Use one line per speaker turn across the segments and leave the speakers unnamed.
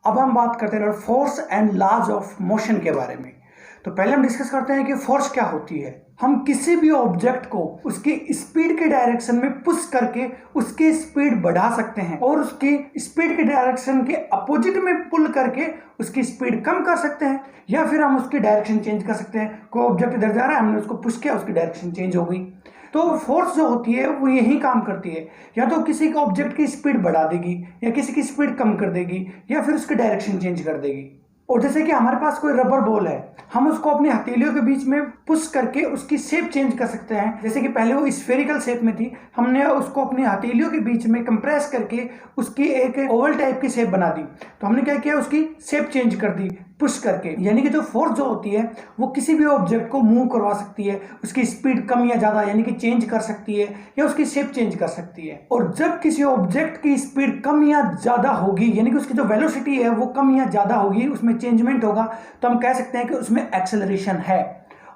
अब हम बात करते हैं force and laws of motion के बारे में। तो पहले हम डिस्कस करते हैं कि फोर्स क्या होती है। हम किसी भी ऑब्जेक्ट को उसकी स्पीड के डायरेक्शन में पुश करके उसकी स्पीड बढ़ा सकते हैं और उसकी स्पीड के डायरेक्शन के अपोजिट में पुल करके उसकी स्पीड कम कर सकते हैं, या फिर हम उसकी डायरेक्शन चेंज कर सकते हैं। कोई ऑब्जेक्ट इधर जा रहा है, हमने उसको पुश किया, उसकी डायरेक्शन चेंज हो गई। तो फोर्स जो होती है वो यही काम करती है, या तो किसी के ऑब्जेक्ट की स्पीड बढ़ा देगी, या किसी की स्पीड कम कर देगी, या फिर उसकी डायरेक्शन चेंज कर देगी। और जैसे कि हमारे पास कोई रबर बॉल है, हम उसको अपनी हथेलियों के बीच में पुश करके उसकी शेप चेंज कर सकते हैं। जैसे कि पहले वो स्फेरिकल शेप में थी, हमने उसको अपनी हथेलियों के बीच में कंप्रेस करके उसकी एक ओवल टाइप की शेप बना दी। तो हमने क्या किया, उसकी शेप चेंज कर दी पुश करके। यानी कि जो फोर्स जो होती है वो किसी भी ऑब्जेक्ट को मूव करवा सकती है, उसकी स्पीड कम या ज्यादा यानी कि चेंज कर सकती है, या उसकी शेप चेंज कर सकती है। और जब किसी ऑब्जेक्ट की स्पीड कम या ज्यादा होगी, यानी कि उसकी जो वेलोसिटी है वो कम या ज्यादा होगी, उसमें चेंजमेंट होगा, तो हम कह सकते हैं कि उसमें एक्सेलरेशन है।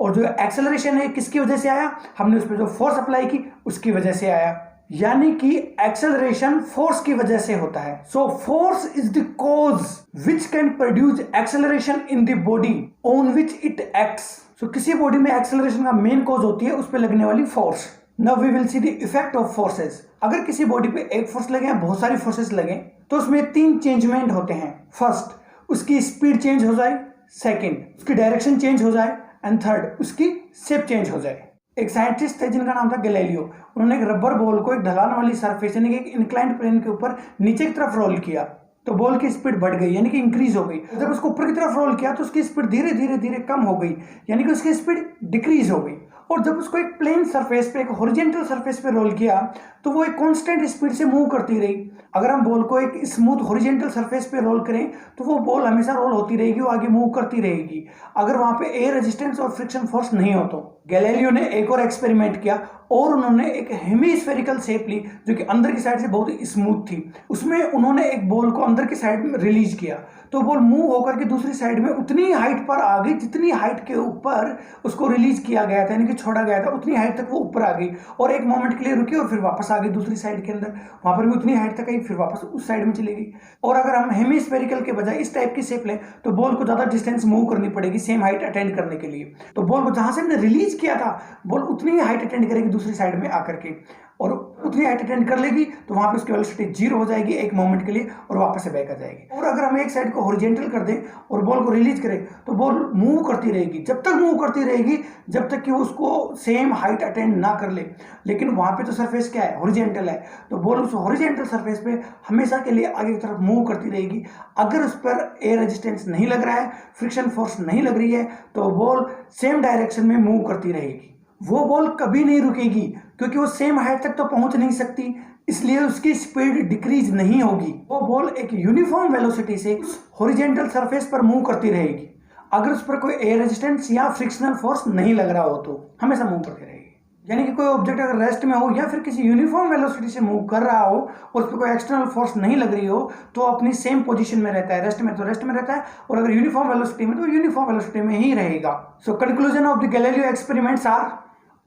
और जो एक्सेलरेशन है किसकी वजह से आया, हमने उस पर जो फोर्स अप्लाई की उसकी वजह से आया। यानी कि एक्सेलरेशन फोर्स की वजह से होता है। So force is the cause which can produce acceleration in the body on which it acts. So किसी बॉडी में एक्सेलरेशन का मेन कॉज होती है उस पर लगने वाली force. Now we will see the effect of forces. अगर किसी बॉडी पे एक फोर्स लगे या बहुत सारी फोर्सेस लगे तो उसमें 3 चेंजमेंट होते हैं। फर्स्ट, उसकी स्पीड चेंज हो जाए, सेकेंड, उसकी डायरेक्शन चेंज हो जाए, एंड थर्ड, उसकी शेप चेंज हो जाए। एक साइंटिस्ट थे जिनका नाम था गैलीलियो। उन्होंने एक रबर बॉल को एक ढलान वाली सरफेस यानी कि एक इंक्लाइंड प्लेन के ऊपर नीचे की तरफ रोल किया, तो बॉल की स्पीड बढ़ गई यानी कि इंक्रीज हो गई। जब उसको ऊपर की तरफ रोल किया तो उसकी स्पीड धीरे धीरे धीरे कम हो गई यानी कि उसकी स्पीड डिक्रीज हो गई। और जब उसको एक प्लेन सरफेस पे, एक हॉरिजॉन्टल सरफेस पे रोल किया तो वो एक कांस्टेंट स्पीड से मूव करती रही। अगर हम बॉल को एक स्मूथ हॉरिजॉन्टल सरफेस पे रोल करें तो वो बॉल हमेशा रोल होती रहेगी, वो आगे मूव करती रहेगी, अगर वहां पे एयर रेजिस्टेंस और फ्रिक्शन फोर्स नहीं हो तो। गैलीलियो ने एक और एक्सपेरिमेंट किया और उन्होंने एक हेमीस्फेरिकल शेप ली जो कि अंदर की साइड से बहुत स्मूथ थी। उसमें उन्होंने एक बॉल को अंदर की साइड में रिलीज किया तो बॉल मूव होकर के दूसरी साइड में उतनी हाइट पर आ गई जितनी हाइट के ऊपर उसको रिलीज किया गया था, यानी कि छोड़ा गया था, उतनी हाइट तक वो ऊपर आ गई और एक मोमेंट के लिए रुकी और फिर वापस आ गई दूसरी साइड के अंदर। वहां पर भी उतनी हाइट तक आई, फिर वापस उस साइड में चली गई। और अगर हम हेमीस्फेरिकल के बजाय इस टाइप की शेप लें तो बॉल को ज्यादा डिस्टेंस मूव करनी पड़ेगी सेम हाइट अटेंड करने के लिए। तो बॉल को जहां से हमने रिलीज किया था बॉल उतनी ही हाइट अटेंड करेगी दूसरी साइड में आकर के, और उतनी हाइट अटेंड कर लेगी तो वहां पे उसकी वेलोसिटी 0 हो जाएगी एक मोमेंट के लिए और वापस से बैक आ जाएगी। और अगर हम एक साइड को हॉरिजॉन्टल कर दें और बॉल को रिलीज करें तो बॉल मूव करती रहेगी, जब तक मूव करती रहेगी जब तक कि उसको सेम हाइट अटेंड ना कर ले। लेकिन वहां पे तो सरफेस क्या है, हॉरिजॉन्टल है, तो बॉल उस हॉरिजॉन्टल सरफेस पे हमेशा के लिए आगे की तरफ मूव करती रहेगी। अगर उस पर एयर रेजिस्टेंस नहीं लग रहा है, फ्रिक्शन फोर्स नहीं लग रही है, तो बॉल सेम डायरेक्शन में मूव करती रहेगी। वो बॉल कभी नहीं रुकेगी क्योंकि वो सेम हाइट तक तो पहुंच नहीं सकती, इसलिए उसकी स्पीड डिक्रीज नहीं होगी। वो बॉल एक यूनिफॉर्म वेलोसिटी से उस हॉरिजॉन्टल सरफेस पर मूव करती रहेगी। अगर उस पर कोई एयर रेजिस्टेंस या फ्रिक्शनल फोर्स नहीं लग रहा हो तो हमेशा मूव करती रहेगी। यानी कि कोई ऑब्जेक्ट अगर रेस्ट में हो या फिर किसी यूनिफॉर्म वेलोसिटी से मूव कर रहा हो और उस पर कोई एक्सटर्नल फोर्स नहीं लग रही हो तो अपनी सेम पोजीशन में रहता है। रेस्ट में तो रेस्ट में रहता है, और अगर यूनिफॉर्म वेलोसिटी में तो यूनिफॉर्म वेलोसिटी में ही रहेगा। So conclusion of the Galileo experiments are,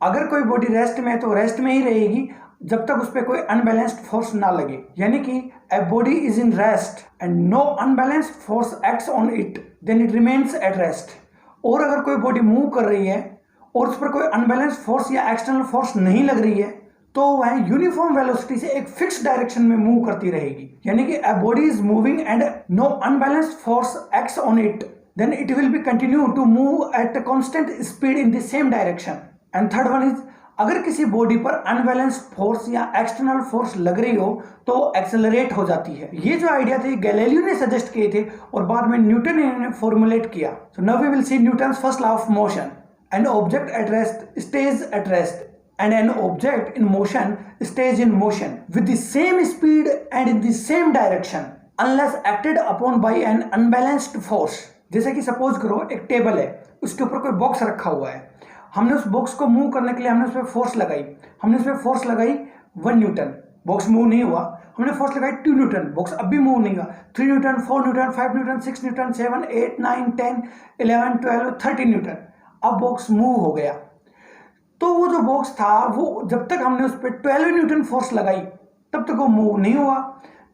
अगर कोई बॉडी रेस्ट में है तो रेस्ट में ही रहेगी जब तक उस पर कोई अनबैलेंस्ड फोर्स ना लगे। यानी कि a body is in rest and no unbalanced force acts on it, then it remains at rest. और अगर कोई बॉडी मूव कर रही है और उस पर कोई अनबैलेंस्ड फोर्स या एक्सटर्नल फोर्स नहीं लग रही है तो वह यूनिफॉर्म वेलोसिटी से एक फिक्स डायरेक्शन में मूव करती रहेगी। यानी कि a body is moving and no unbalanced force acts on it, then it will be continue to move at constant speed in the same direction. And third one is, अगर किसी body पर unbalanced force या external force लग रही हो तो accelerate हो जाती है। ये जो आइडिया थे गैलीलियो ने सजेस्ट किए थे और बाद में न्यूटन ने फॉर्मुलेट किया। So now we will see Newton's first law of motion. An object at rest stays at rest and an object in motion stays in motion with the same speed and in the same direction unless acted upon by an unbalanced force। जैसे कि suppose करो एक table है, उसके ऊपर कोई box रखा हुआ है, हमने उस बॉक्स को मूव करने के लिए हमने उस पर फोर्स लगाई, हमने उस पर फोर्स लगाई 1 न्यूटन, बॉक्स मूव नहीं हुआ। हमने फोर्स लगाई 2 न्यूटन, बॉक्स अब भी मूव नहीं हुआ। 3 Newton, 4 Newton, 5 Newton, 6 Newton, 7, 8, 9, 10, 11, 12, 13 Newton, अब बॉक्स मूव हो गया। तो वो जो बॉक्स था वो जब तक हमने उस पर 12 न्यूटन फोर्स लगाई तब तक वो मूव नहीं हुआ।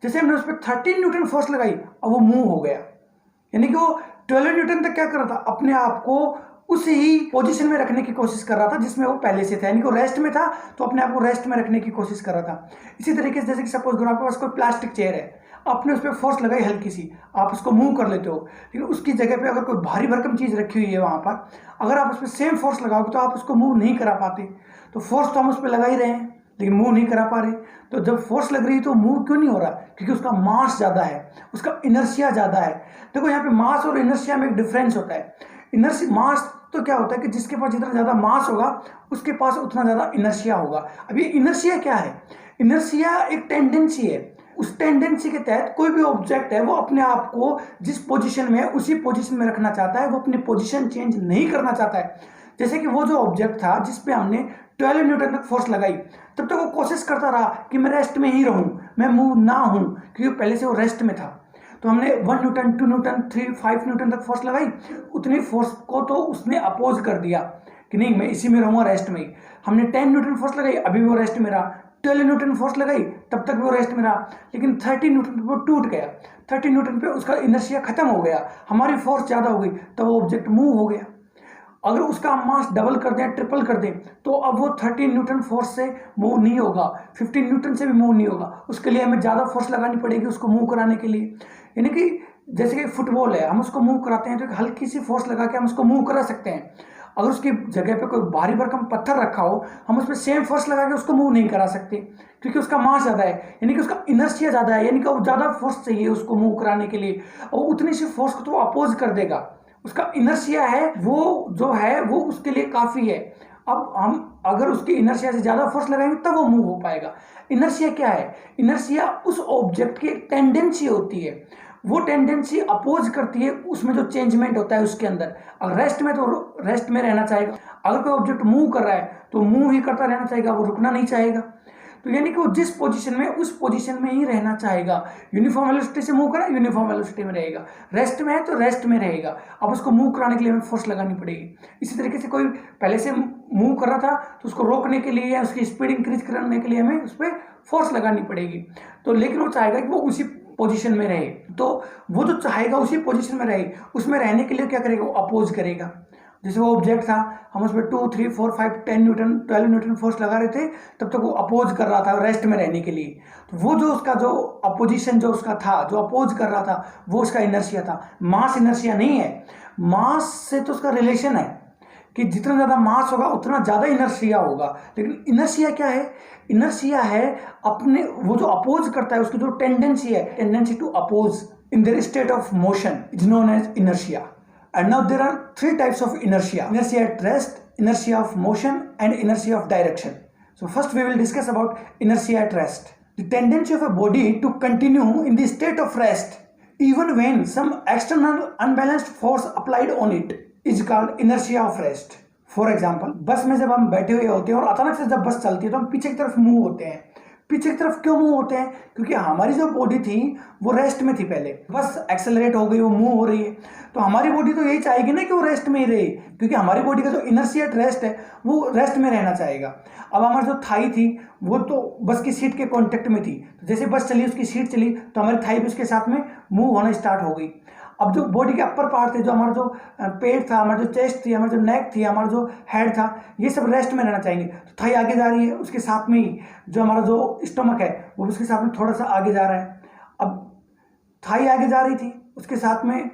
जैसे हमने उस पर 13 न्यूटन फोर्स लगाई, अब वो मूव हो गया। यानी कि वो 12 न्यूटन तक क्या कर रहा था, अपने आप को उसी ही पोजीशन में रखने की कोशिश कर रहा था जिसमें वो पहले से था। यानी कि वो रेस्ट में था तो अपने आप को रेस्ट में रखने की कोशिश कर रहा था। इसी तरीके से जैसे कि सपोज करो आपके पास कोई प्लास्टिक चेयर है, आपने उस पर फोर्स लगाई हल्की सी, आप उसको मूव कर लेते हो, लेकिन उसकी जगह पे अगर कोई भारी भरकम चीज़ रखी हुई है वहाँ पर, अगर आप उस पर सेम फोर्स लगाओगे तो आप उसको मूव नहीं करा पाते। तो फोर्स तो हम उस पर लगा ही रहे हैं लेकिन मूव नहीं करा पा रहे। तो जब फोर्स लग रही है तो मूव क्यों नहीं हो रहा, क्योंकि उसका मास ज़्यादा है, उसका इनर्शिया ज़्यादा है। देखो यहाँ पे मास और इनर्शिया में एक डिफरेंस होता है। इनर्शिया मास तो क्या होता है कि जिसके पास जितना ज़्यादा मास होगा उसके पास उतना ज़्यादा इनर्शिया होगा। अब ये इनर्शिया क्या है, इनर्शिया एक टेंडेंसी है। उस टेंडेंसी के तहत कोई भी ऑब्जेक्ट है वो अपने आप को जिस पोजीशन में है उसी पोजीशन में रखना चाहता है, वो अपनी पोजीशन चेंज नहीं करना चाहता है। जैसे कि वो जो ऑब्जेक्ट था जिस पे हमने 12 न्यूटन तक फोर्स लगाई, तब तक वो कोशिश करता रहा कि मैं रेस्ट में ही रहूं, मैं मूव ना हूं, क्योंकि पहले से वो रेस्ट में था। तो हमने 1 न्यूटन, 2 न्यूटन, 3, 5 न्यूटन तक फोर्स लगाई, उतनी फोर्स को तो उसने अपोज कर दिया कि नहीं मैं इसी में रहूंगा, रेस्ट में ही। हमने 10 न्यूटन फोर्स लगाई, अभी भी वो रेस्ट में रहा। 12 न्यूटन फोर्स लगाई, तब तक भी वो रेस्ट में रहा। लेकिन 30 न्यूटन पे वो टूट गया, 30 न्यूटन पे उसका इनर्शिया खत्म हो गया, हमारी फोर्स ज़्यादा हो गई, तब वो ऑब्जेक्ट मूव हो गया। अगर उसका मास डबल कर दें, ट्रिपल कर दें, तो अब वो 30 न्यूटन फोर्स से मूव नहीं होगा, 15 न्यूटन से भी मूव नहीं होगा। उसके लिए हमें ज़्यादा फोर्स लगानी पड़ेगी उसको मूव कराने के लिए। यानी कि जैसे कि फुटबॉल है, हम उसको मूव कराते हैं तो एक हल्की सी फोर्स लगा के हम उसको मूव करा सकते हैं। अगर उसकी जगह पे कोई भारी भरकम पत्थर रखा हो, हम उस पर सेम फोर्स लगा के उसको मूव नहीं करा सकते, क्योंकि उसका मास ज़्यादा है, यानी कि उसका इनर्शिया ज़्यादा है, यानी कि वो ज़्यादा फोर्स चाहिए उसको मूव कराने के लिए, और उतनी सी फोर्स को तो वो अपोज कर देगा। उसका इनर्शिया है वो जो है वो उसके लिए काफ़ी है। अब हम अगर उसकी इनर्शिया से ज़्यादा फोर्स लगाएंगे तब वो मूव हो पाएगा। इनर्शिया क्या है, इनर्शिया उस ऑब्जेक्ट की एक टेंडेंसी होती है, वो टेंडेंसी अपोज करती है उसमें जो चेंजमेंट होता है उसके अंदर। अगर रेस्ट में तो रेस्ट में रहना चाहेगा, अगर कोई ऑब्जेक्ट मूव कर रहा है तो मूव ही करता रहना चाहेगा, वो रुकना नहीं चाहेगा। तो यानी कि वो जिस पोजीशन में उस पोजीशन में ही रहना चाहेगा। यूनिफॉर्म वेलोसिटी से मूव करा, यूनिफॉर्म वेलोसिटी में रहेगा, रेस्ट में है तो रेस्ट में रहेगा। अब उसको मूव कराने के लिए हमें फोर्स लगानी पड़ेगी। इसी तरीके से कोई पहले से मूव कर रहा था तो उसको रोकने के लिए या उसकी स्पीड इंक्रीज करने के लिए हमें उस पर फोर्स लगानी पड़ेगी। तो लेकिन वो चाहेगा कि वो उसी पोजीशन में रहे, तो वो जो चाहेगा उसी पोजीशन में रहे, उसमें रहने के लिए क्या करेगा, वो अपोज करेगा। जैसे वो ऑब्जेक्ट था, हम उसमें 2, 3, 4, 5, 10 न्यूटन, 12 न्यूटन फोर्स लगा रहे थे, तब तक वो अपोज कर रहा था रेस्ट में रहने के लिए। तो वो जो उसका जो अपोजिशन जो उसका था, जो अपोज कर रहा था, वो उसका इनर्शिया था। मास इनर्शिया नहीं है, मास से तो उसका रिलेशन है कि जितना ज़्यादा मास होगा उतना ज़्यादा इनर्शिया होगा। लेकिन इनर्शिया क्या है, इनर्शिया है अपने वो जो अपोज करता है उसकी जो टेंडेंसी है, tendency to oppose in their state of motion is known as inertia. And now there are 3 types of inertia: inertia at rest, inertia of motion, and inertia of direction. So first we will discuss about inertia at rest. The tendency of a body to continue in the state of rest even when some external unbalanced force applied on it is called inertia of rest. For example, बस में जब हम बैठे हुए होते हैं और अचानक से जब बस चलती है तो हम पीछे की तरफ मूव होते हैं। पीछे की तरफ क्यों मूव होते हैं, क्योंकि हमारी जो बॉडी थी वो रेस्ट में थी, पहले बस एक्सेलरेट हो गई, वो मूव हो रही है, तो हमारी बॉडी तो यही चाहेगी ना कि वो रेस्ट में ही रहे, क्योंकि हमारी बॉडी का जो इनर्शिया एट रेस्ट है वो रेस्ट में रहना चाहेगा। अब हमारी जो थाई थी वो तो बस की सीट के कॉन्टेक्ट में थी, तो जैसे बस चली, उसकी सीट चली, तो हमारी थाई भी उसके साथ में मूव होना स्टार्ट हो गई। अब जो बॉडी के अपर पार्ट थे, जो हमारा जो पेट था, हमारा जो चेस्ट थी, हमारा जो नेक थी, हमारा जो हेड था, ये सब रेस्ट में रहना चाहेंगे। तो थाई आगे जा रही है, उसके साथ में ही जो हमारा जो स्टमक है वो उसके साथ में थोड़ा सा आगे जा रहा है। अब थाई आगे जा रही थी, उसके साथ में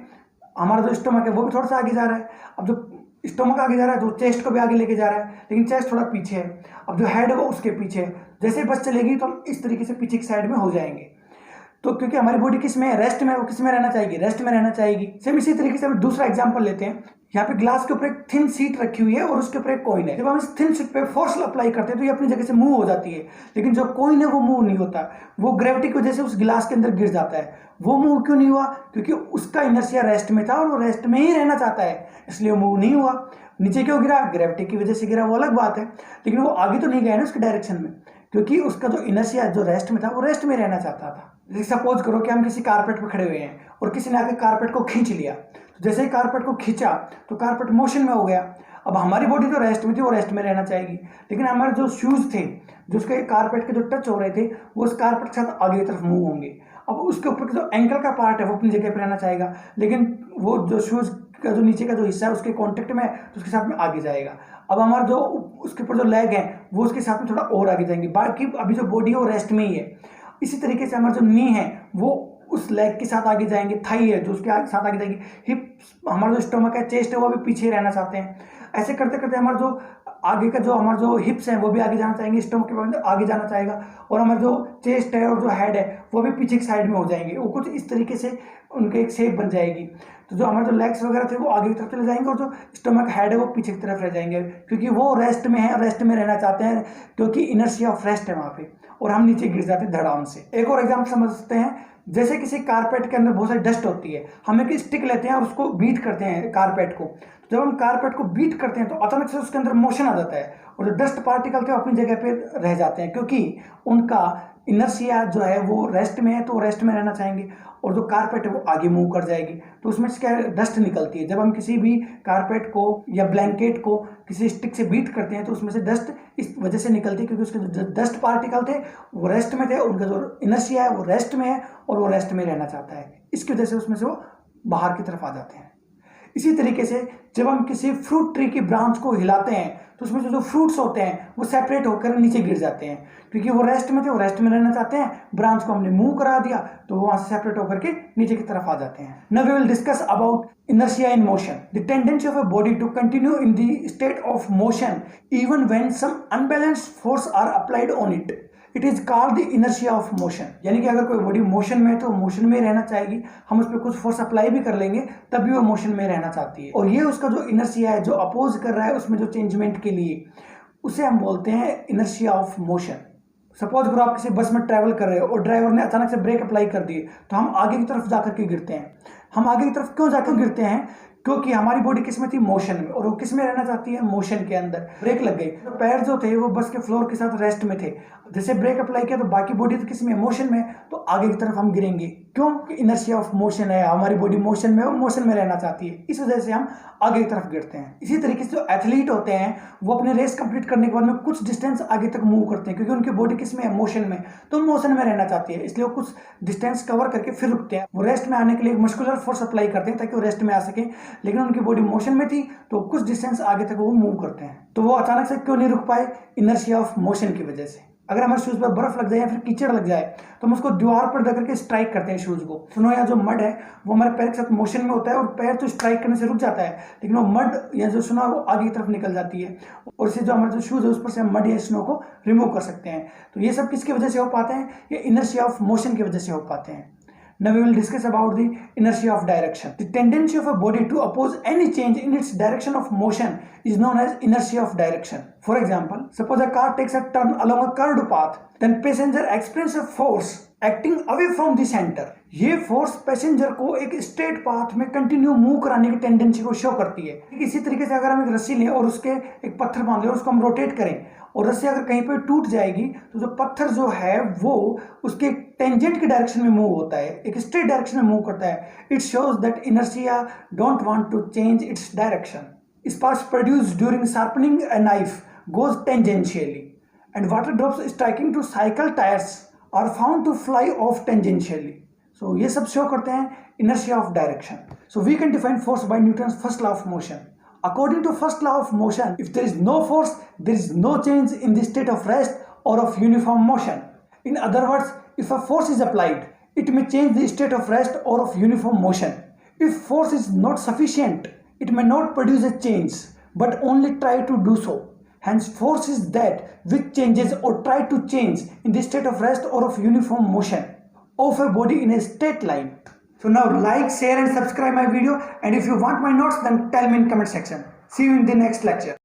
हमारा जो स्टमक है वो भी थोड़ा सा आगे जा रहा है। अब जो स्टमक आगे जा रहा है तो चेस्ट को भी आगे लेके जा रहा है, लेकिन चेस्ट थोड़ा पीछे है। अब जो हेड है वो उसके पीछे है। जैसे बस चलेगी तो हम इस तरीके से पीछे की साइड में हो जाएंगे। तो क्योंकि हमारी बॉडी किस में है, रेस्ट में, वो किस में रहना चाहेगी, रेस्ट में रहना चाहेगी। सेम इसी तरीके से हम दूसरा एग्जांपल लेते हैं। यहाँ पे ग्लास के ऊपर एक थिन सीट रखी हुई है और उसके ऊपर एक कॉइन है। जब हम इस थिन सीट पे फोर्स अप्लाई करते हैं तो ये अपनी जगह से मूव हो जाती है, लेकिन जो कॉइन है वो मूव नहीं होता, वो ग्रेविटी की वजह से उस गिलास के अंदर गिर जाता है। वो मूव क्यों नहीं हुआ, क्योंकि उसका इनर्शिया रेस्ट में था और वो रेस्ट में ही रहना चाहता है, इसलिए वो मूव नहीं हुआ। नीचे क्यों गिरा, ग्रेविटी की वजह से गिरा, वो अलग बात है, लेकिन वो आगे तो नहीं गया ना उसके डायरेक्शन में, क्योंकि उसका जो इनर्शिया जो रेस्ट में था वो रेस्ट में रहना चाहता था। जैसे सपोज करो कि हम किसी कारपेट पर खड़े हुए हैं और किसी ने आके कारपेट को खींच लिया, तो जैसे ही कारपेट को खींचा तो कारपेट मोशन में हो गया। अब हमारी बॉडी तो रेस्ट में थी, वो रेस्ट में रहना चाहेगी, लेकिन हमारे जो शूज़ थे, जो उसके कारपेट के जो टच हो रहे थे, वो उस कारपेट के साथ आगे की तरफ मूव होंगे। अब उसके ऊपर जो एंकल का पार्ट है वो अपनी जगह पर रहना चाहेगा, लेकिन वो जो शूज़ का जो नीचे का जो हिस्सा है उसके कॉन्टेक्ट में है तो उसके साथ में आगे जाएगा। अब हमारा जो उसके ऊपर जो लेग है वो उसके साथ में थोड़ा और आगे जाएंगे, बाकी अभी जो बॉडी है वो रेस्ट में ही है। इसी तरीके से हमारा जो नी है वो उस लेग के साथ आगे जाएंगे, थाई है जो उसके साथ आगे जाएगी, हिप, हमारा जो स्टोमक है, चेस्ट है वो भी पीछे रहना चाहते हैं। ऐसे करते करते हमारा जो आगे का जो हमारा जो हिप्स हैं वो भी आगे जाना चाहेंगे, स्टोमक के बाद आगे जाना चाहेगा, और हमारा जो चेस्ट है और जो हेड है वो भी पीछे की साइड में हो जाएंगे। वो कुछ इस तरीके से उनके एक शेप बन जाएगी। तो जो हमारे जो लेग्स वगैरह थे वो आगे की तरफ चले जाएंगे और जो स्टोमक हेड है वो पीछे की तरफ रह जाएंगे, क्योंकि वो रेस्ट में है, रेस्ट में रहना चाहते हैं, क्योंकि इनर्शिया ऑफ रेस्ट है वहाँ पे, और हम नीचे गिर जाते हैं धड़ाम से। एक और एग्जाम्पल समझते हैं, जैसे किसी कारपेट के अंदर बहुत सारी डस्ट होती है, हम एक स्टिक लेते हैं और उसको बीट करते हैं कारपेट को। तो जब हम कारपेट को बीट करते हैं तो अचानक से उसके अंदर मोशन आ जाता है और जो डस्ट पार्टिकल थे वो अपनी जगह पे रह जाते हैं, क्योंकि उनका इनर्शिया जो है वो रेस्ट में है, तो रेस्ट में रहना चाहेंगे, और जो कारपेट है वो आगे मूव कर जाएगी। तो उसमें से क्या डस्ट निकलती है, जब हम किसी भी कारपेट को या ब्लैंकेट को किसी स्टिक से बीट करते हैं तो उसमें से डस्ट इस वजह से निकलती है क्योंकि उसके जो डस्ट पार्टिकल थे वो रेस्ट में थे, उनका जो इनर्शिया है वो रेस्ट में है और वो रेस्ट में रहना चाहता है, इसकी वजह से उसमें से वो बाहर की तरफ आ जाते हैं। इसी तरीके से जब हम किसी फ्रूट ट्री की ब्रांच को हिलाते हैं तो उसमें जो फ्रूट्स होते हैं वो सेपरेट होकर नीचे गिर जाते हैं, क्योंकि वो रेस्ट में थे, वो रेस्ट में रहना चाहते हैं। ब्रांच को हमने मूव करा दिया तो वो वहां से सेपरेट होकर के नीचे की तरफ आ जाते हैं। Now we will discuss about inertia in motion, the tendency of a body to continue in the state of motion even when some unbalanced force are applied on it. It is called the inertia of motion. यानी कि अगर कोई body motion में है तो motion में रहना चाहेगी, हम उस पर कुछ फोर्स अप्लाई भी कर लेंगे तब भी वो मोशन में रहना चाहती है। और ये उसका जो इनर्शिया है जो अपोज कर रहा है उसमें जो चेंजमेंट के लिए, उसे हम बोलते हैं इनर्शिया ऑफ मोशन। सपोज करो आप किसी बस में ट्रैवल कर रहे हो और ड्राइवर ने अचानक से ब्रेक अप्लाई कर दिए तो हम आगे की तरफ जाकर के गिरते हैं। हम आगे की तरफ क्यों जाकर गिरते हैं? क्योंकि हमारी बॉडी किस में थी? मोशन में, और वो किस में रहना चाहती है? मोशन के अंदर। ब्रेक लग गई तो पैर जो थे वो बस के फ्लोर के साथ रेस्ट में थे, जैसे ब्रेक अप्लाई किया तो बाकी बॉडी तो किस में? मोशन में, तो आगे की तरफ हम गिरेंगे। क्यों? इनर्शिया ऑफ मोशन है, हमारी बॉडी मोशन में, वो मोशन में रहना चाहती है, इस वजह से हम आगे की तरफ गिरते हैं। इसी तरीके से जो एथलीट होते हैं वो अपने रेस कंप्लीट करने के बाद में कुछ डिस्टेंस आगे तक मूव करते हैं, क्योंकि उनकी बॉडी किस में है? मोशन में, तो मोशन में रहना चाहती है, इसलिए वो कुछ डिस्टेंस कवर करके फिर रुकते हैं। वो रेस्ट में आने के लिए मस्कुलर फोर्स अप्लाई करते हैं ताकि वो रेस्ट में आ सके, लेकिन उनकी बॉडी मोशन में थी तो कुछ डिस्टेंस आगे तक वो मूव करते हैं। तो वो अचानक से क्यों नहीं रुक पाए? इनर्शिया ऑफ मोशन की वजह से। अगर हमारे शूज पर बर्फ लग जाए या फिर कीचड़ लग जाए तो हम उसको दीवार पर दे करके स्ट्राइक करते हैं शूज को। स्नो या जो मड है वो हमारे पैर के साथ मोशन में होता है और पैर तो स्ट्राइक करने से रुक जाता है, लेकिन वो मड या जो स्नो है वो आगे की तरफ निकल जाती है, और इससे जो हमारे जो शूज है उस पर से हम मड या स्नो को रिमूव कर सकते हैं। तो ये सब किसकी वजह से हो पाते हैं? ये इनर्शिया ऑफ मोशन की वजह से हो पाते हैं। Now we will discuss about the inertia of direction. The tendency of a body to oppose any change in its direction of motion is known as inertia of direction. For example, suppose a car takes a turn along a curved path, then passenger experiences a force acting away from the center. ये force passenger को एक straight path में continue move कराने की tendency को show करती है। इसी तरीके से अगर हम एक रस्सी लें और उसके एक पत्थर बांध लें और उसको हम रोटेट करें और रस्सी अगर कहीं पे टूट जाएगी तो जो पत्थर जो है वो उसके टेंजेंट की डायरेक्शन में मूव होता है, एक स्ट्रेट डायरेक्शन में मूव करता है। It shows that inertia don't want to change its direction. Sparks produced during sharpening a knife goes tangentially, and water drops striking to cycle tires are found to fly off tangentially. So ये सब show करते हैं inertia of direction. So we can define force by Newton's first law of motion. According to first law of motion, if there is no force, there is no change in the state of rest or of uniform motion. In other words, if a force is applied, it may change the state of rest or of uniform motion. If force is not sufficient, it may not produce a change, but only try to do so. Hence, force is that which changes or try to change in the state of rest or of uniform motion of a body in a straight line. So now like, share and subscribe my video, and if you want my notes then tell me in comment section. See you in the next lecture.